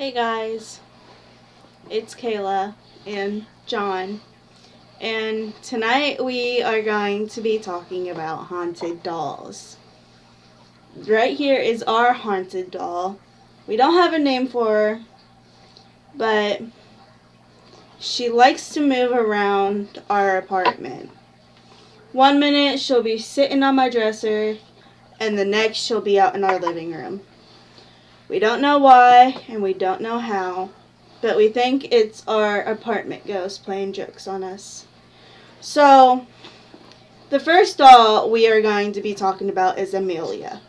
Hey guys, it's Kayla and John, and tonight we are going to be talking about haunted dolls. Right here is our haunted doll. We don't have a name for her, but she likes to move around our apartment. One minute she'll be sitting on my dresser, and the next she'll be out in our living room. We don't know why, and we don't know how, but we think it's our apartment ghost playing jokes on us. So, the first doll we are going to be talking about is Amelia.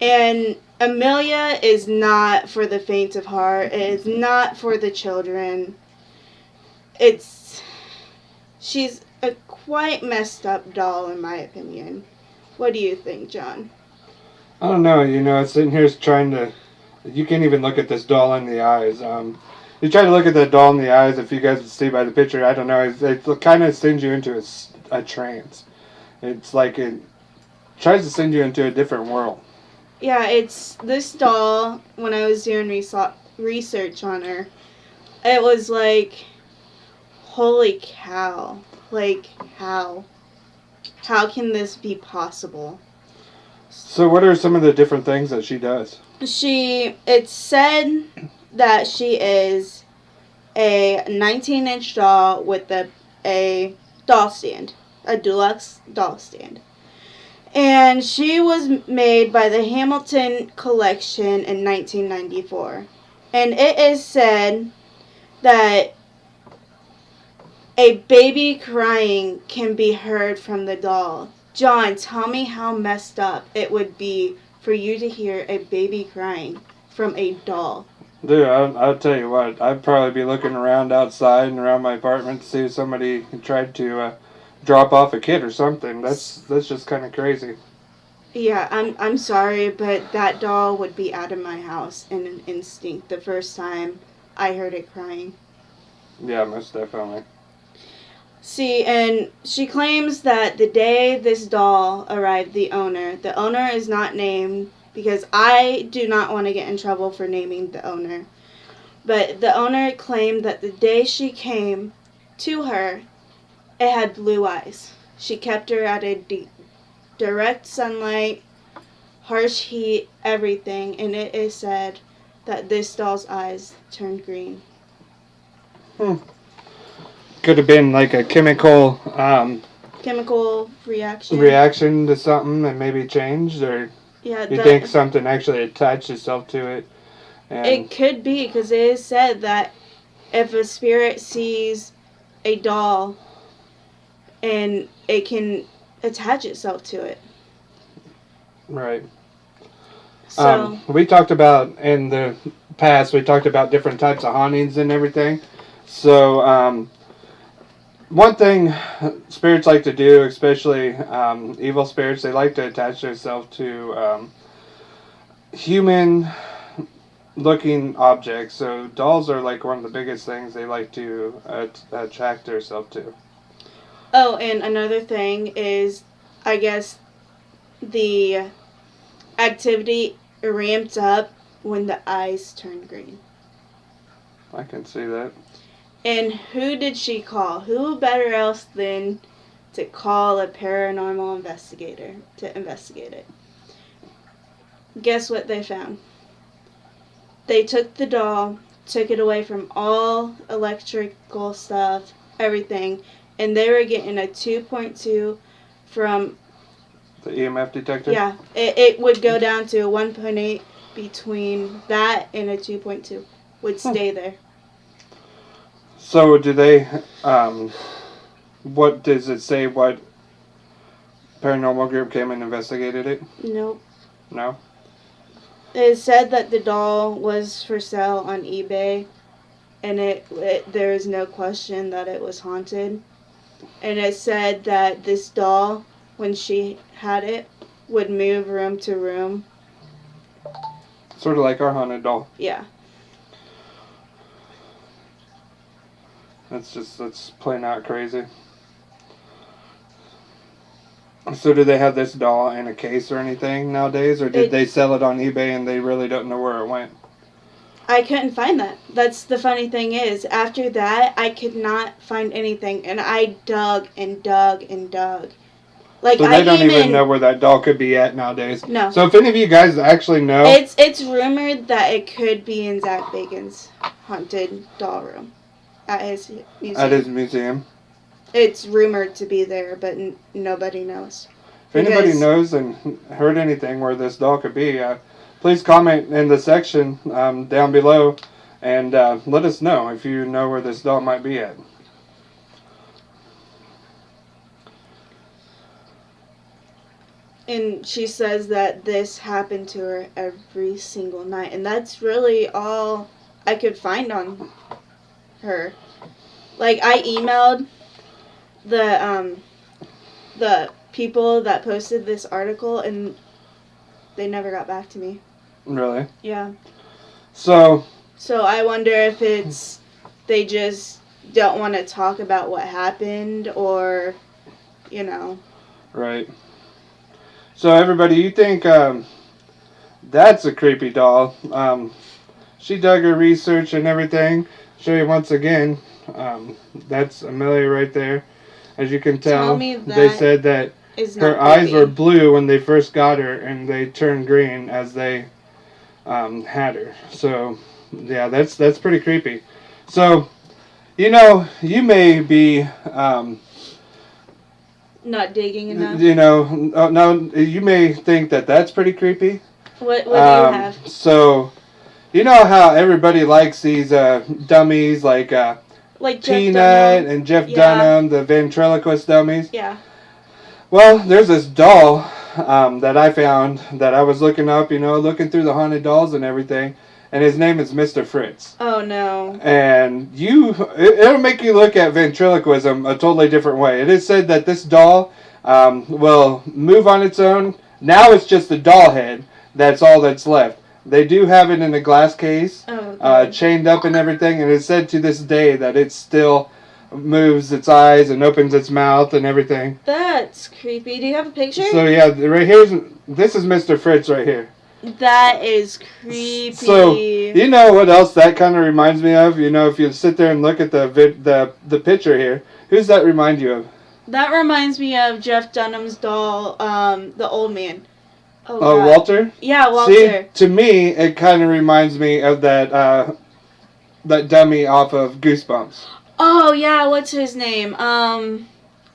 And Amelia is not for the faint of heart. It is not for the children. She's a quite messed up doll in my opinion. What do you think, John? I don't know. Sitting here trying to. You can't even look at this doll in the eyes. You try to look at that doll in the eyes. If you guys would see by the picture, I don't know. It kind of sends you into a trance. It's like it tries to send you into a different world. Yeah, it's this doll. When I was doing research on her, it was like, holy cow. Like, how? How can this be possible? So, what are some of the different things that she does? It's said that she is a 19-inch doll with a doll stand, a deluxe doll stand. And she was made by the Hamilton Collection in 1994. And it is said that a baby crying can be heard from the doll. John, tell me how messed up it would be for you to hear a baby crying from a doll. Dude, I'll tell you what. I'd probably be looking around outside and around my apartment to see if somebody tried to drop off a kid or something. That's just kind of crazy. Yeah, I'm sorry, but that doll would be out of my house in an instinct the first time I heard it crying. Yeah, most definitely. See, and she claims that the day this doll arrived, the owner is not named because I do not want to get in trouble for naming the owner. But the owner claimed that the day she came to her, it had blue eyes. She kept her at a direct sunlight, harsh heat, everything, and it is said that this doll's eyes turned green. Hmm. Could have been like a chemical Chemical reaction. reaction to something and maybe changed, or Yeah, you think something actually attached itself to it? And it could be because it is said that if a spirit sees a doll and it can attach itself to it. right. So, We talked about in the past. We talked about different types of hauntings and everything. So one thing spirits like to do, especially evil spirits, they like to attach themselves to human looking objects. So dolls are like one of the biggest things they like to attract themselves to. oh, and another thing is, I guess the activity ramped up when the eyes turned green. I can see that. And who did she call? Who better else than to call a paranormal investigator to investigate it? Guess what they found? They took the doll, took it away from all electrical stuff, everything, and they were getting a 2.2 from, The EMF detector? yeah, it would go down to a 1.8 between that and a 2.2 would stay there. So do they, what does it say, what paranormal group came and investigated it? Nope. No? It said that the doll was for sale on eBay, and there is no question that it was haunted. And it said that this doll, when she had it, would move room to room. Sort of like our haunted doll. Yeah. That's plain out crazy. So do they have this doll in a case or anything nowadays, or did It- they sell it on eBay and they really don't know where it went? I couldn't find that. That's the funny thing is, after that, I could not find anything, and I dug and dug and dug. Like So they don't even know where that doll could be at nowadays. No. So if any of you guys actually know, It's rumored that it could be in Zach Bacon's haunted doll room at his museum. at his museum, It's rumored to be there, but nobody knows. if anybody Because- knows and heard anything where this doll could be, please comment in the section down below and let us know if you know where this doll might be at. And she says that this happened to her every single night, and that's really all I could find on her. Like, I emailed the people that posted this article, and they never got back to me. Really? Yeah. So So I wonder if it's they just don't want to talk about what happened, or, you know. right. So everybody, you think that's a creepy doll? She dug her research and everything. Show you once again. That's Amelia right there. As you can tell, me they that said that Is her not eyes creepy. were blue when they first got her, and they turned green as they had her. So, yeah, that's pretty creepy. So, you know, you may be, Not digging enough. no, you may think that that's pretty creepy. What do you have? So, you know how everybody likes these dummies like Like Jeff Peanut Dunham? and Jeff Yeah. Dunham, the ventriloquist dummies? Yeah. Well, there's this doll that I found that I was looking up, looking through the haunted dolls and everything, and his name is Mr. Fritz. Oh no. And it'll make you look at ventriloquism a totally different way. It is said that this doll will move on its own. Now it's just the doll head. That's all that's left. They do have it in a glass case, Oh. Okay. chained up and everything, and it's said to this day that it still moves its eyes and opens its mouth and everything. That's creepy. Do you have a picture? So yeah, this is Mr. Fritz right here. That is creepy. So you know what else that kind of reminds me of? If you sit there and look at the picture here, who's that remind you of? That reminds me of Jeff Dunham's doll, the old man. Oh, Oh, God. Walter. Yeah, Walter. See, to me, it kind of reminds me of that dummy off of Goosebumps. Oh yeah, what's his name?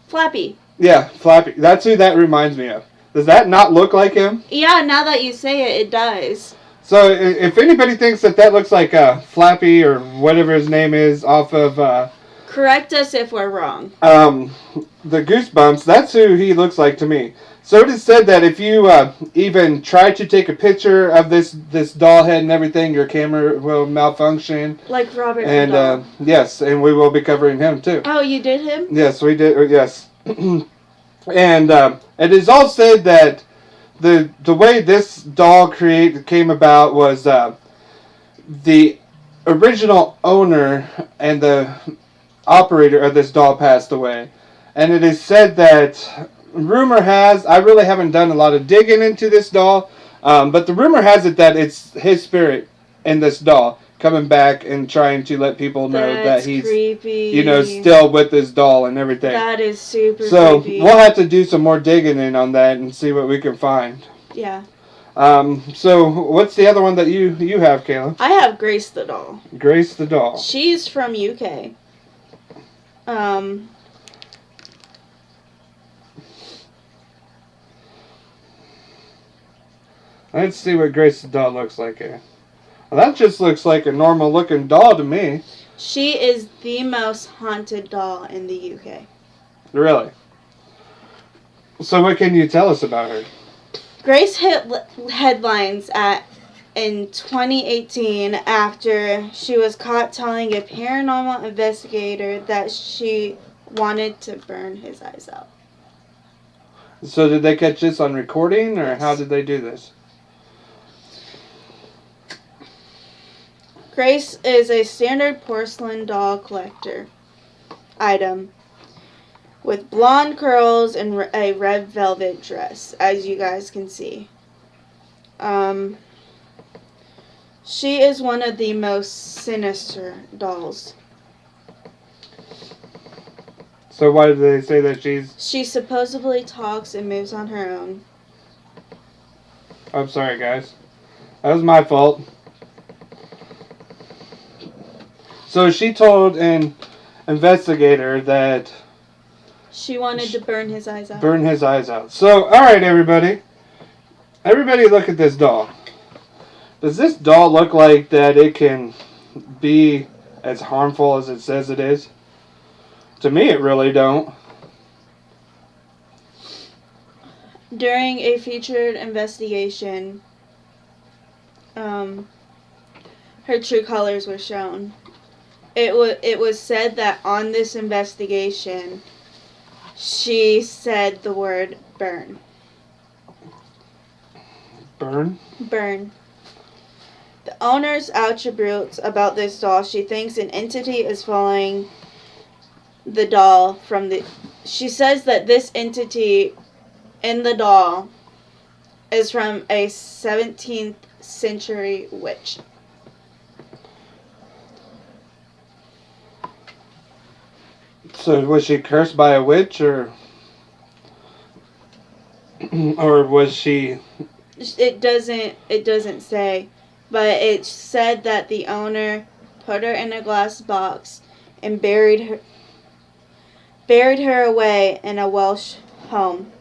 Flappy. Yeah, Flappy. That's who that reminds me of. Does that not look like him? Yeah, now that you say it, it does. So if anybody thinks that looks like Flappy or whatever his name is off of Correct us if we're wrong. the Goosebumps, that's who he looks like to me. So it is said that if you even try to take a picture of this doll head and everything, your camera will malfunction. Like Robert And Doll. yes, and we will be covering him too. Oh, you did him? Yes, we did. Yes, and it is all said that the way this doll came about was the original owner and the operator of this doll passed away, and it is said that rumor has, I really haven't done a lot of digging into this doll, but the rumor has it that it's his spirit in this doll coming back and trying to let people know That's that he's creepy. still with this doll and everything. That is super So creepy. we'll have to do some more digging in on that and see what we can find. Yeah. So what's the other one that you have, Kayla? I have Grace the doll. Grace the doll. She's from UK. Let's see what Grace the doll looks like here. Well, that just looks like a normal looking doll to me. She is the most haunted doll in the UK. Really. So what can you tell us about her? Grace hit headlines in 2018 after she was caught telling a paranormal investigator that she wanted to burn his eyes out. So did they catch this on recording, or Yes. how did they do this? Grace is a standard porcelain doll collector item with blonde curls and a red velvet dress, as you guys can see. She is one of the most sinister dolls. So why do they say that she's... She supposedly talks and moves on her own. I'm sorry, guys. That was my fault. So she told an investigator that... She wanted to burn his eyes out. Burn his eyes out. So, alright, everybody. Everybody look at this doll. Does this doll look like that it can be as harmful as it says it is? To me, it really don't. During a featured investigation, her true colors were shown. It was said that on this investigation, she said the word burn. Burn? Burn. The owner's attributes about this doll, she thinks an entity is following the doll from the... She says that this entity in the doll is from a 17th century witch. So was she cursed by a witch, or was she... It doesn't say, but it said that the owner put her in a glass box and buried her away in a Welsh home.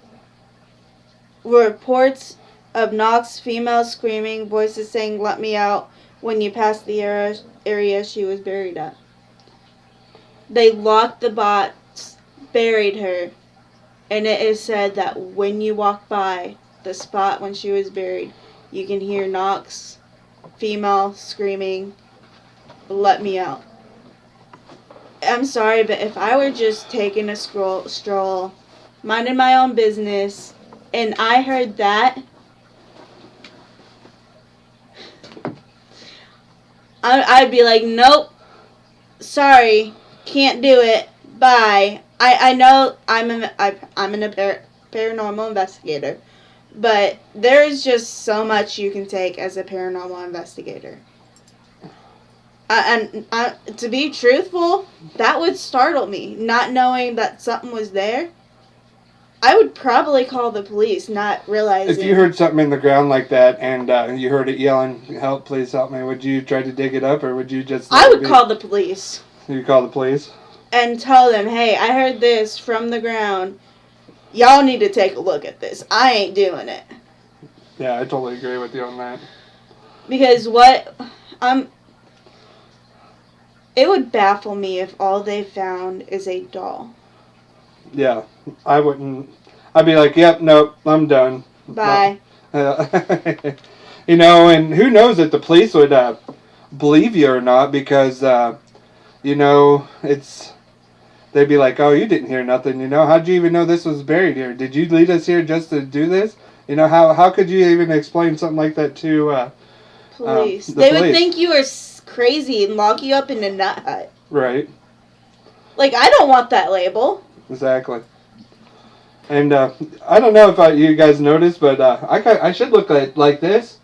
Reports of Knox females screaming, voices saying, "Let me out," when you pass the area she was buried at. They locked the box, buried her, and it is said that when you walk by the spot when she was buried, you can hear Knox female screaming, "Let me out." I'm sorry, but if I were just taking a stroll, minding my own business, and I heard that, I'd be like, "Nope, sorry, can't do it, bye." I know I'm a paranormal investigator, but there is just so much you can take as a paranormal investigator. To be truthful, that would startle me. Not knowing that something was there, I would probably call the police, not realizing. If you heard something in the ground like that and you heard it yelling, "Help, please help me," would you try to dig it up, or would you just... I would call the police. You call the police? And tell them, "Hey, I heard this from the ground. Y'all need to take a look at this. I ain't doing it." Yeah, I totally agree with you on that. Because it would baffle me if all they found is a doll. Yeah, I wouldn't... I'd be like, "Yep, nope, I'm done. Bye." You know, and who knows if the police would believe you or not, because, you know, they'd be like, "Oh, you didn't hear nothing, you know? How'd you even know this was buried here? Did you lead us here just to do this? You know, how could you even explain something like that to police? They would think you were crazy and lock you up in a nut hut. Right. Like, I don't want that label. Exactly. And I don't know if you guys noticed, but I should look like this,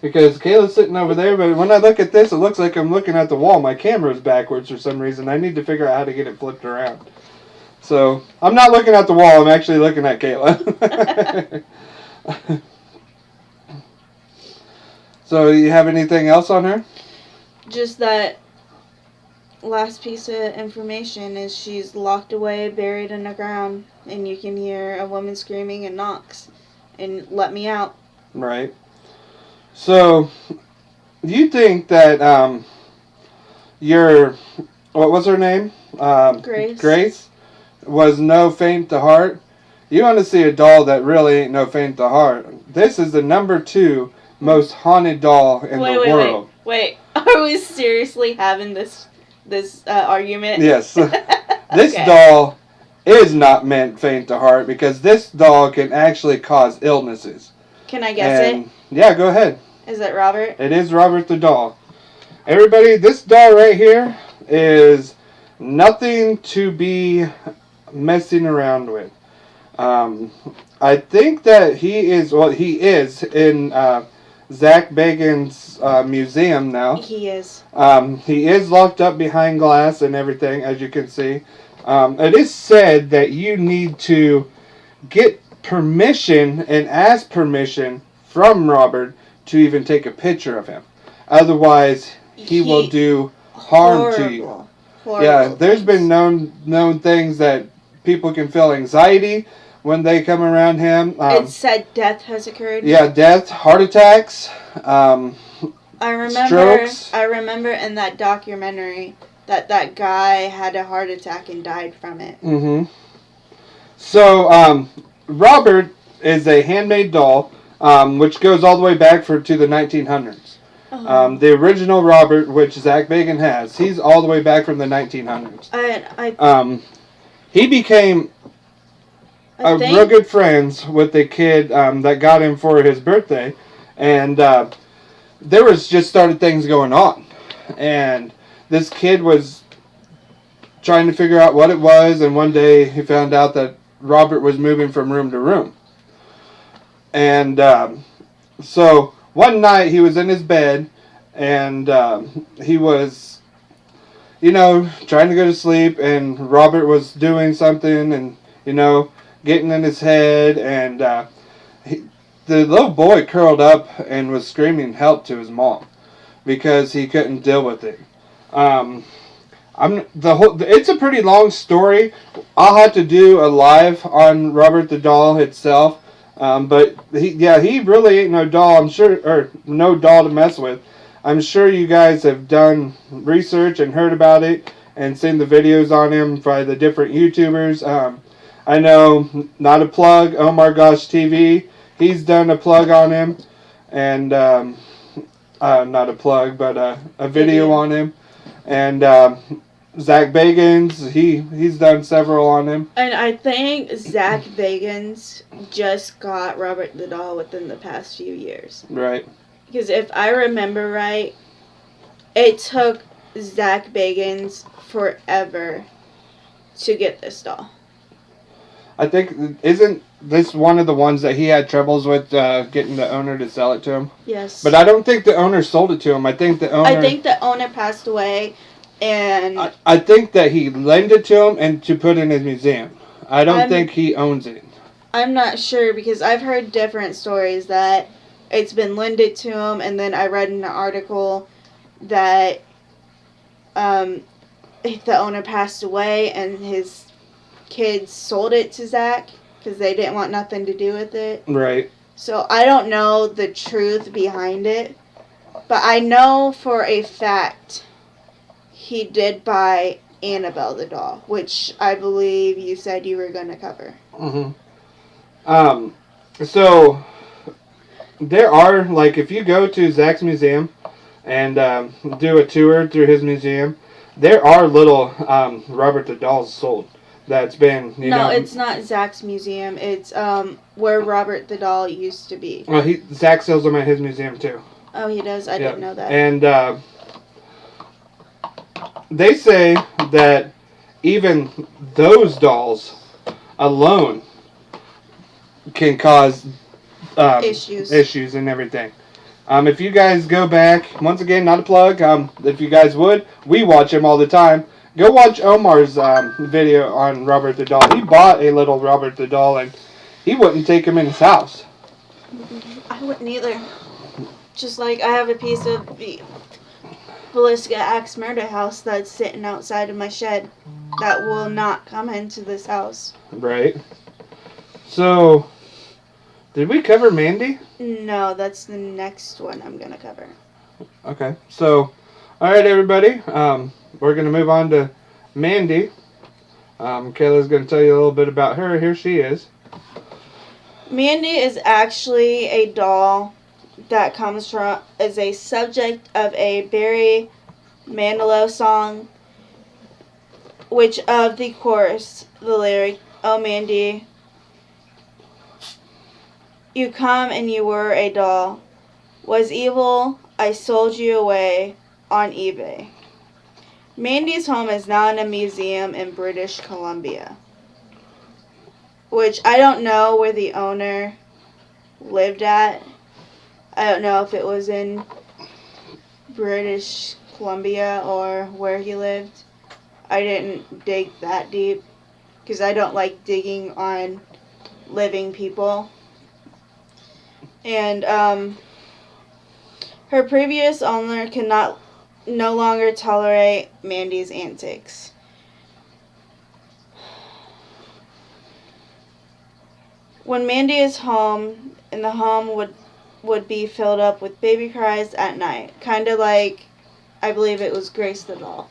because Kayla's sitting over there, but when I look at this, it looks like I'm looking at the wall. My camera's backwards for some reason. I need to figure out how to get it flipped around. So, I'm not looking at the wall, I'm actually looking at Kayla. So, you have anything else on her? Just that last piece of information is she's locked away, buried in the ground, and you can hear a woman screaming and knocks and "Let me out." Right. So, you think that what was her name? Grace was no faint to heart? You want to see a doll that really ain't no faint to heart? This is the number 2 most haunted doll in the world. Wait. Are we seriously having this argument? Yes. This doll is not meant faint to heart, because this doll can actually cause illnesses. Can I guess it? Yeah, go ahead. Is it Robert? It is Robert the doll. Everybody, this doll right here is nothing to be messing around with. I think that he is in Zach Bagans' museum now. He is. He is locked up behind glass and everything, as you can see. It is said that you need to get permission and ask permission from Robert to even take a picture of him. Otherwise, he will do harm to you. Yeah, there's been known things that people can feel anxiety when they come around him. It's said death has occurred. Yeah, death, heart attacks, strokes. I remember in that documentary that guy had a heart attack and died from it. Mm-hmm. So, Robert is a handmade doll, which goes all the way back to the 1900s. The original Robert, which Zach Bagan has, he's all the way back from the 1900s. He became real good friends with the kid that got him for his birthday, and there was just started things going on, and this kid was trying to figure out what it was, and one day he found out that Robert was moving from room to room, and so one night he was in his bed, and he was, trying to go to sleep, and Robert was doing something, and getting in his head, and the little boy curled up and was screaming help to his mom because he couldn't deal with it. It's a pretty long story. I'll have to do a live on Robert the doll itself, but he really ain't no doll. I'm sure, or no doll to mess with. I'm sure you guys have done research and heard about it and seen the videos on him by the different YouTubers. I know, not a plug, Omar Gosh TV, he's done a plug on him, and not a plug, but a video on him, and Zach Bagans, he's done several on him. And I think Zach Bagans just got Robert the doll within the past few years. Right. Because if I remember right, it took Zach Bagans forever to get this doll. I think, isn't this one of the ones that he had troubles with getting the owner to sell it to him? Yes. But I don't think the owner sold it to him. I think the owner passed away, and I think that he lent it to him and to put in his museum. I don't think he owns it. I'm not sure, because I've heard different stories that it's been lended to him, and then I read in an article that the owner passed away and his kids sold it to Zach because they didn't want nothing to do with it. Right. So I don't know the truth behind it, but I know for a fact he did buy Annabelle the doll, which I believe you said you were going to cover. Mm-hmm. So there are, like, if you go to Zach's museum and do a tour through his museum, there are little Robert the dolls sold. That's been, it's not Zach's museum. It's where Robert the doll used to be. Well, Zach sells them at his museum too. Oh, he does? I didn't know that. And they say that even those dolls alone can cause issues and everything. If you guys go back, once again, not a plug, if you guys would, we watch him all the time. Go watch Omar's video on Robert the doll. He bought a little Robert the doll, and he wouldn't take him in his house. I wouldn't either. Just like I have a piece of the Villisca Axe Murder house that's sitting outside of my shed that will not come into this house. Right. So, did we cover Mandy? No, that's the next one I'm going to cover. Okay. So, all right, everybody. We're going to move on to Mandy. Kayla's going to tell you a little bit about her. Here she is. Mandy is actually a doll that comes from, is a subject of a Barry Manilow song, which of the chorus, the lyric, "Oh Mandy, you come and you were a doll, was evil, I sold you away on eBay." Mandy's home is now in a museum in British Columbia. which I don't know where the owner lived at. I don't know if it was in British Columbia or where he lived. I didn't dig that deep because I don't like digging on living people. And her previous owner cannot no longer tolerate Mandy's antics. When Mandy is home, and the home would be filled up with baby cries at night, kind of like, I believe it was Grace the doll.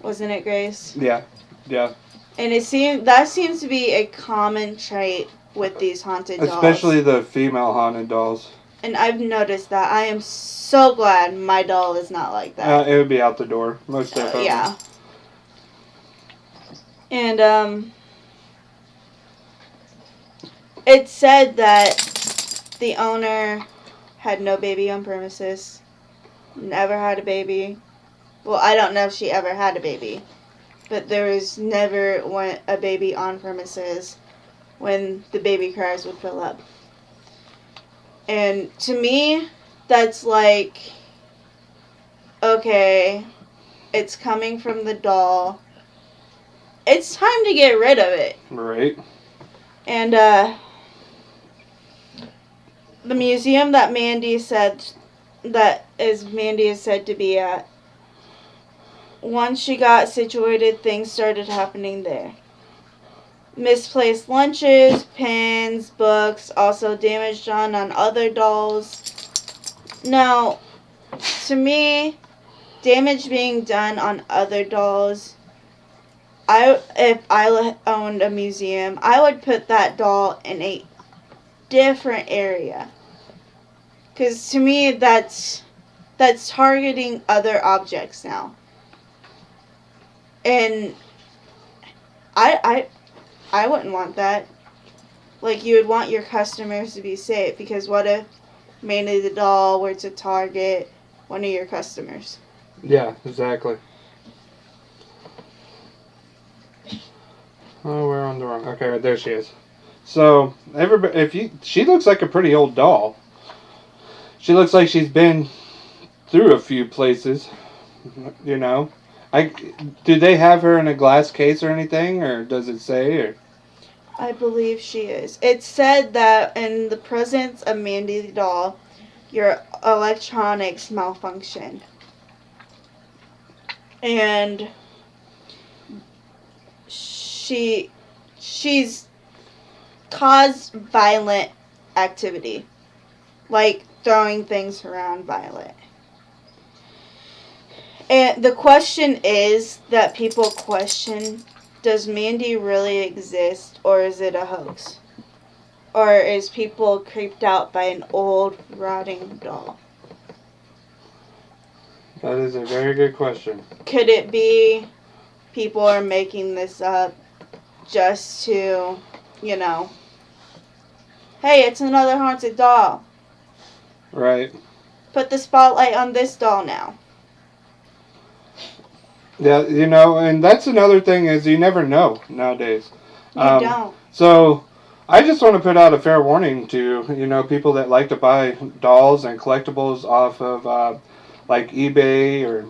Wasn't it, Grace? Yeah. And that seems to be a common trait with these haunted dolls. Especially the female haunted dolls. And I've noticed that. I am so glad my doll is not like that. It would be out the door, most definitely. Yeah. And, it said that the owner had no baby on premises, never had a baby. Well, I don't know if she ever had a baby, but there was never a baby on premises when the baby cries would fill up. And to me, that's like, okay, it's coming from the doll. It's time to get rid of it. Right. And, the museum that Mandy is said to be at, once she got situated, things started happening there. Misplaced lunches, pens, books, also damage done on other dolls. Now, to me, damage being done on other dolls, if I owned a museum, I would put that doll in a different area. Because to me, that's targeting other objects now. And I wouldn't want that. Like, you would want your customers to be safe, because what if Mandy the doll were to target one of your customers? Yeah, exactly. Oh, we're on the wrong. Okay, right there she is. So she looks like a pretty old doll. She looks like she's been through a few places. You know, do they have her in a glass case or anything, or does it say? Or I believe she is. It said that in the presence of Mandy the doll, your electronics malfunctioned. And she's caused violent activity. Like throwing things around violent. And the question is that people question, does Mandy really exist, or is it a hoax? Or is people creeped out by an old, rotting doll? That is a very good question. Could it be people are making this up just to, hey, it's another haunted doll. Right. Put the spotlight on this doll now. Yeah, and that's another thing is you never know nowadays. You don't. So I just want to put out a fair warning to, people that like to buy dolls and collectibles off of like eBay or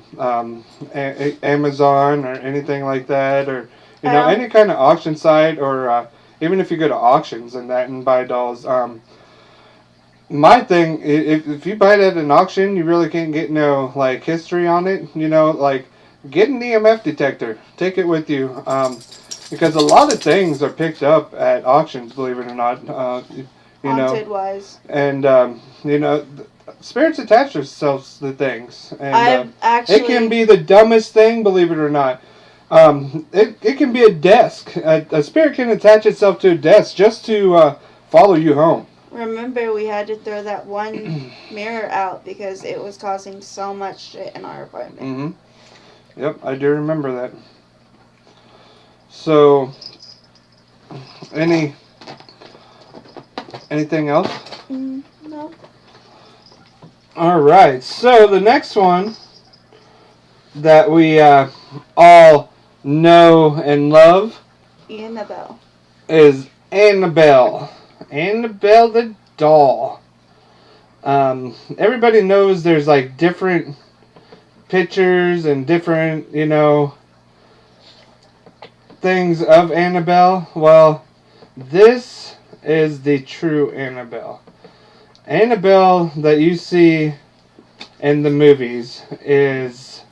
Amazon or anything like that, or, any kind of auction site, or even if you go to auctions and buy dolls. My thing, if you buy it at an auction, you really can't get no, like, history on it. Like, get an EMF detector. Take it with you. Because a lot of things are picked up at auctions, believe it or not. Haunted-wise. And, spirits attach themselves to things. And it can be the dumbest thing, believe it or not. It can be a desk. A spirit can attach itself to a desk just to follow you home. Remember, we had to throw that one mirror out because it was causing so much shit in our apartment. Mm-hmm. Yep, I do remember that. So, anything else? No. Alright, so the next one that we all know and love. Annabelle. is Annabelle. Annabelle the doll. Everybody knows there's like different pictures and different, things of Annabelle. Well, this is the true Annabelle. Annabelle that you see in the movies is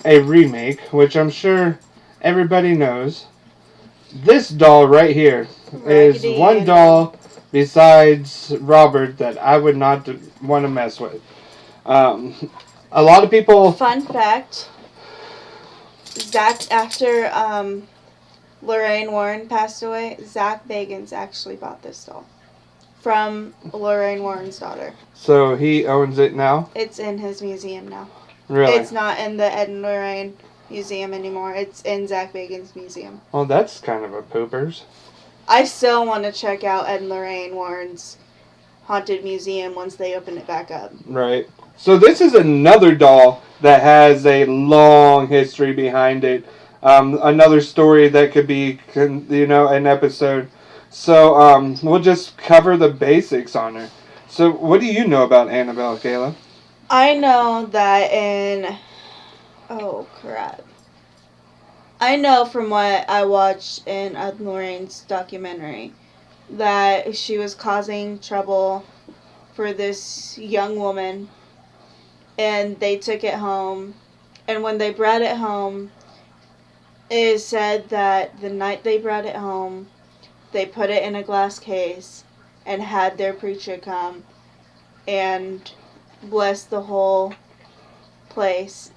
a remake, which I'm sure everybody knows. This doll right here is Raggedy one Ann. doll besides Robert that I would not want to mess with. A lot of people. Fun fact: Zach, after Lorraine Warren passed away, Zach Bagans actually bought this doll from Lorraine Warren's daughter. So he owns it now? It's in his museum now. Really? It's not in the Ed and Lorraine Museum anymore. It's in Zach Bagans' museum. Well, that's kind of a poopers. I still want to check out Ed and Lorraine Warren's haunted museum once they open it back up. Right. So this is another doll that has a long history behind it. Another story that could be, an episode. So we'll just cover the basics on her. So what do you know about Annabelle, Kayla? I know that in... Oh, crap. I know from what I watched in Ed and Lorraine's documentary that she was causing trouble for this young woman, and they took it home. And when they brought it home, it is said that the night they brought it home, they put it in a glass case and had their preacher come and bless the whole place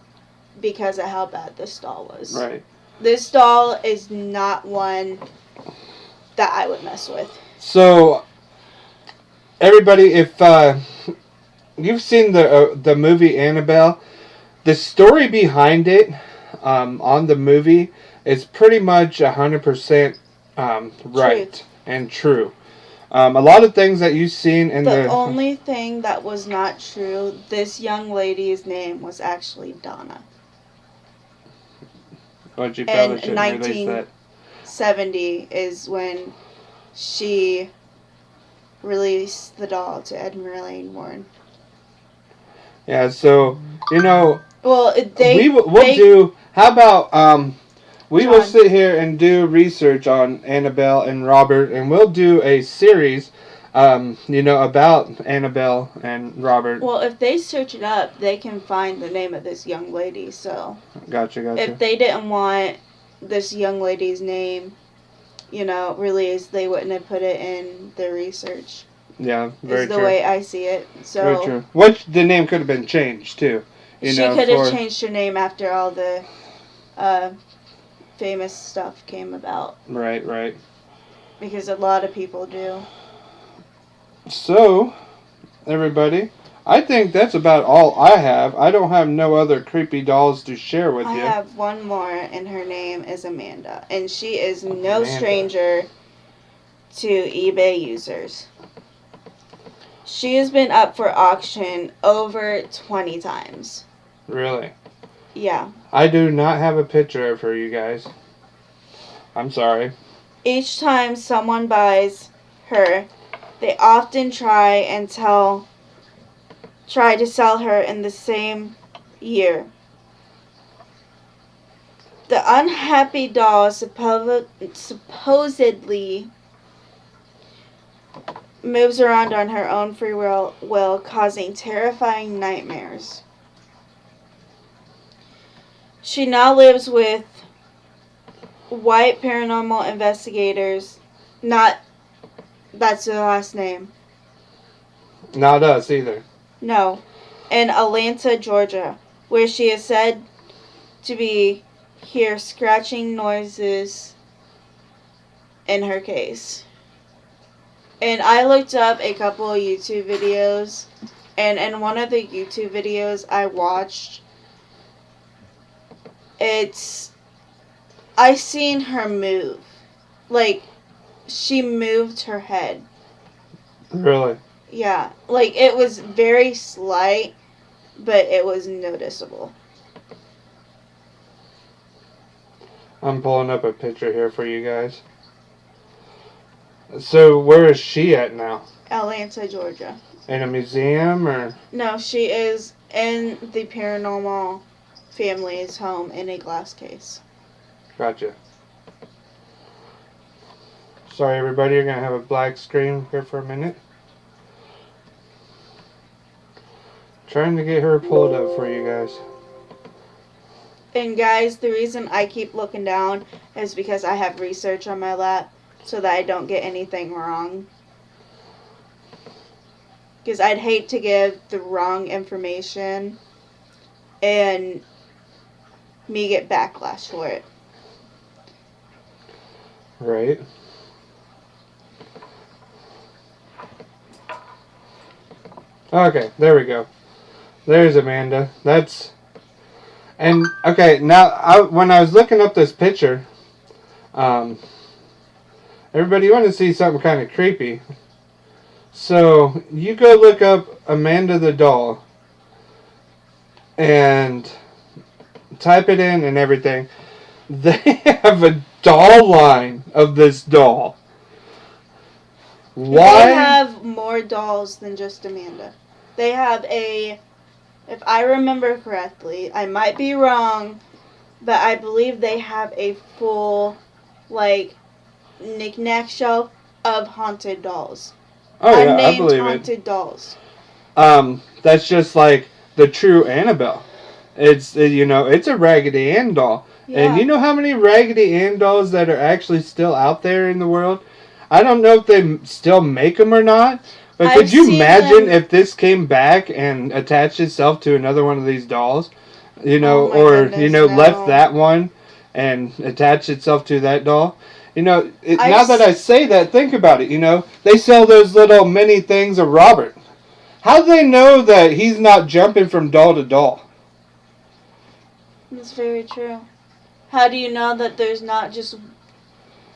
because of how bad this doll was. Right. This doll is not one that I would mess with. So, everybody, if you've seen the movie Annabelle, the story behind it on the movie is pretty much 100% right and true. A lot of things that you've seen in the only thing that was not true, this young lady's name was actually Donna. But you probably shouldn't release that. 1970 is when she released the doll to Ed and Lorraine Warren. Yeah, so Well, we'll do. How about we will sit here and do research on Annabelle and Robert, and we'll do a series, about Annabelle and Robert. Well, if they search it up, they can find the name of this young lady. So, Gotcha. If they didn't want this young lady's name, released, they wouldn't have put it in their research. Yeah, very true. Is the true. way I see it. So very true. Which the name could have been changed too. She could have changed her name after all the famous stuff came about. Right. Because a lot of people do. So, everybody, I think that's about all I have. I don't have no other creepy dolls to share with you. I have one more, and her name is Amanda. And she is no stranger to eBay users. She has been up for auction over 20 times. Really? Yeah. I do not have a picture of her, you guys. I'm sorry. Each time someone buys her, they often try to sell her in the same year. The unhappy doll supposedly moves around on her own free will, causing terrifying nightmares. She now lives with white paranormal investigators. That's her last name. Not us either. No. In Atlanta, Georgia, where she is said to hear scratching noises in her case. And I looked up a couple of YouTube videos, and in one of the YouTube videos I watched, I seen her move. Like, she moved her head. Really? Yeah. Like, it was very slight, but it was noticeable. I'm pulling up a picture here for you guys. So where is she at now? Atlanta, Georgia. In a museum or? No, she is in the paranormal family's home in a glass case. Gotcha. Sorry everybody, you're gonna have a black screen here for a minute. Trying to get her pulled up for you guys. And guys, the reason I keep looking down is because I have research on my lap so that I don't get anything wrong. Because I'd hate to give the wrong information and me get backlash for it. Right. Okay, there we go. There's Amanda. And okay, now when I was looking up this picture, everybody, you want to see something kind of creepy? So you go look up Amanda the doll and type it in and everything. They have a doll line of this doll. Why? They have more dolls than just Amanda. They have if I remember correctly, I might be wrong, but I believe they have a full, knick-knack shelf of haunted dolls. Oh yeah, I Unnamed believe haunted dolls. That's just like the true Annabelle. It's it's a Raggedy Ann doll. Yeah. And you know how many Raggedy Ann dolls that are actually still out there in the world? I don't know if they still make them or not. But could you imagine if this came back and attached itself to another one of these dolls? Left that one and attached itself to that doll? Now that I say that, think about it. They sell those little mini things of Robert. How do they know that he's not jumping from doll to doll? That's very true. How do you know that there's not just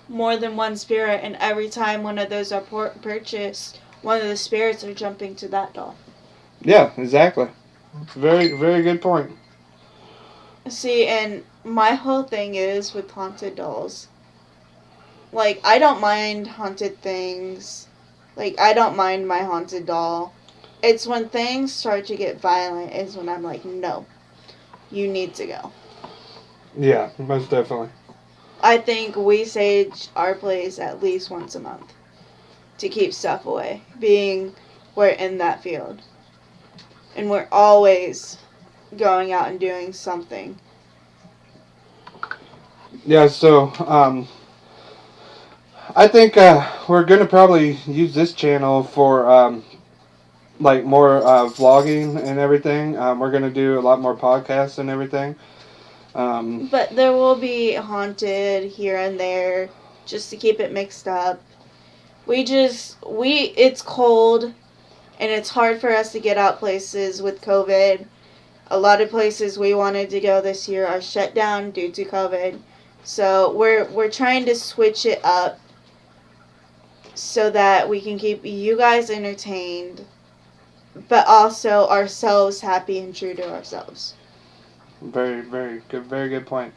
more than one spirit, and every time one of those are purchased, one of the spirits are jumping to that doll? Yeah, exactly. Very, very good point. See, and my whole thing is with haunted dolls. I don't mind haunted things. I don't mind my haunted doll. It's when things start to get violent is when I'm like, no, you need to go. Yeah, most definitely. I think we sage our place at least once a month to keep stuff away, being we're in that field. And we're always going out and doing something. Yeah, so I think we're going to probably use this channel for more vlogging and everything. We're going to do a lot more podcasts and everything. But there will be haunted here and there just to keep it mixed up. It's cold and it's hard for us to get out places with COVID. A lot of places we wanted to go this year are shut down due to COVID. So we're trying to switch it up so that we can keep you guys entertained, but also ourselves happy and true to ourselves. Very, very good point.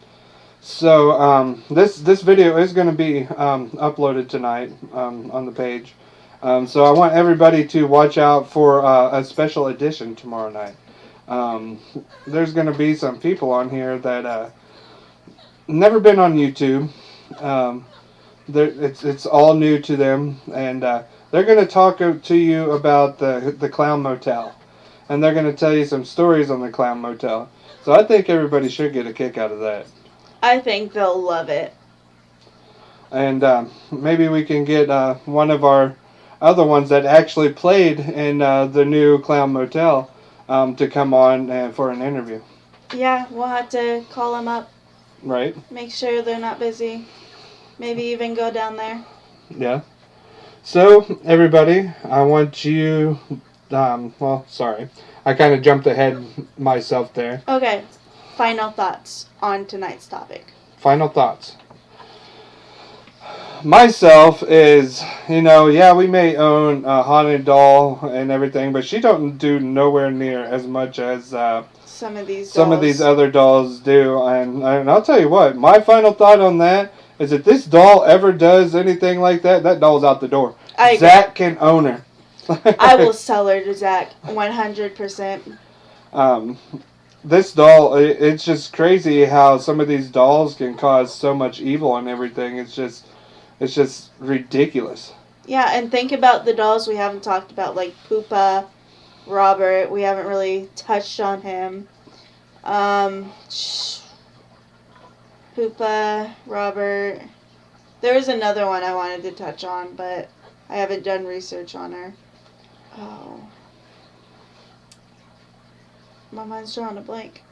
So this video is going to be uploaded tonight on the page. So I want everybody to watch out for a special edition tomorrow night. There's going to be some people on here that never been on YouTube. It's all new to them, and they're going to talk to you about the Clown Motel, and they're going to tell you some stories on the Clown Motel. So I think everybody should get a kick out of that. I think they'll love it. And maybe we can get one of our other ones that actually played in the new Clown Motel to come on for an interview. Yeah, we'll have to call them up. Right. Make sure they're not busy. Maybe even go down there. Yeah. So, everybody, I want you... sorry. I kind of jumped ahead myself there. Okay. Final thoughts on tonight's topic. Final thoughts. Myself is, we may own a haunted doll and everything, but she don't do nowhere near as much as some of these other dolls do. And I'll tell you what, my final thought on that is if this doll ever does anything like that, that doll's out the door. Zach can own her. I will sell her to Zach 100%. This doll, it's just crazy how some of these dolls can cause so much evil and everything. It's just ridiculous. Yeah, and think about the dolls we haven't talked about, like Poopa, Robert. We haven't really touched on him. Poopa, Robert. There was another one I wanted to touch on, but I haven't done research on her. Oh. My mind's drawing a blank.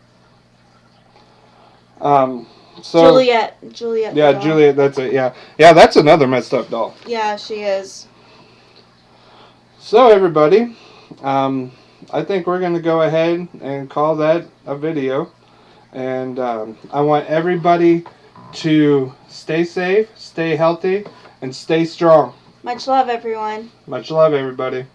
Juliet. Yeah, Juliet, that's it, yeah. Yeah, that's another messed up doll. Yeah, she is. So, everybody, I think we're going to go ahead and call that a video. And I want everybody to stay safe, stay healthy, and stay strong. Much love, everyone. Much love, everybody.